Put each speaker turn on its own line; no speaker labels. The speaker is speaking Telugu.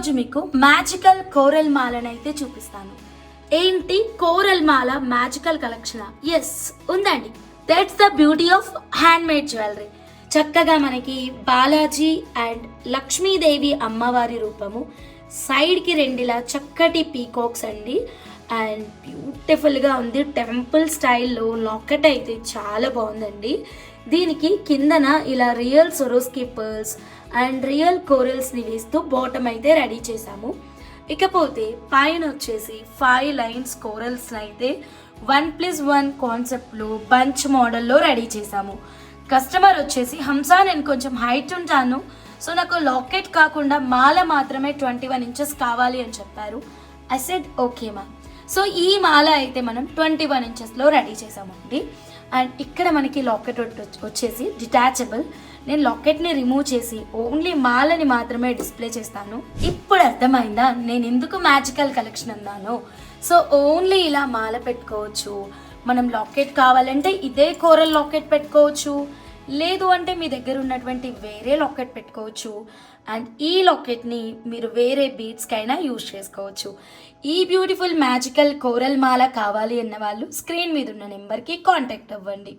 ఈరోజు మీకు మ్యాజికల్ కోరల్ మాలనైతే చూపిస్తాను. ఏంటి కోరల్ మాల మ్యాజికల్ కలెక్షన్? ఎస్, ఉందండి. That's the beauty of hand made jewellery. చక్కగా మనకి బాలాజీ అండ్ లక్ష్మీదేవి అమ్మవారి రూపము, సైడ్కి రెండిలా చక్కటి పీకాక్స్ అండి. అండ్ బ్యూటిఫుల్గా ఉంది. టెంపుల్ స్టైల్లో లాకెట్ అయితే చాలా బాగుందండి. దీనికి కిందన ఇలా real Swarovski pearls and real కోరల్స్ని వేస్తూ బాటమ్ అయితే రెడీ చేసాము. ఇకపోతే పైన వచ్చేసి 5 లైన్స్ కోరల్స్ని అయితే 1+1 కాన్సెప్ట్లో బంచ్ మోడల్లో రెడీ చేసాము. కస్టమర్ వచ్చేసి హంసా నేను కొంచెం హైట్ ఉంటాను, సో నాకు లాకెట్ కాకుండా మాల మాత్రమే 21 ఇంచెస్ కావాలి అని చెప్పారు. I said okay ma'am. So ఈ మాల అయితే మనం 21 ఇంచెస్లో రెడీ చేసామండి. అండ్ ఇక్కడ మనకి లాకెట్ వచ్చేసి డిటాచబుల్. నేను లాకెట్ని రిమూవ్ చేసి ఓన్లీ మాలని మాత్రమే డిస్ప్లే చేస్తాను. ఇప్పుడు అర్థమైందా నేను ఎందుకు మ్యాజికల్ కలెక్షన్ అన్నాను? సో ఓన్లీ ఇలా మాల పెట్టుకోవచ్చు. మనం లాకెట్ కావాలంటే ఇదే కోరల్ లాకెట్ పెట్టుకోవచ్చు, లేదు అంటే మీ దగ్గర ఉన్నటువంటి వేరే లాకెట్ పెట్టుకోవచ్చు. అండ్ ఈ లాకెట్ని మీరు వేరే బీడ్స్కైనా యూజ్ చేసుకోవచ్చు. ఈ బ్యూటిఫుల్ మ్యాజికల్ కోరల్ మాల కావాలి అన్న వాళ్ళు స్క్రీన్ మీద ఉన్న నెంబర్కి కాంటాక్ట్ అవ్వండి.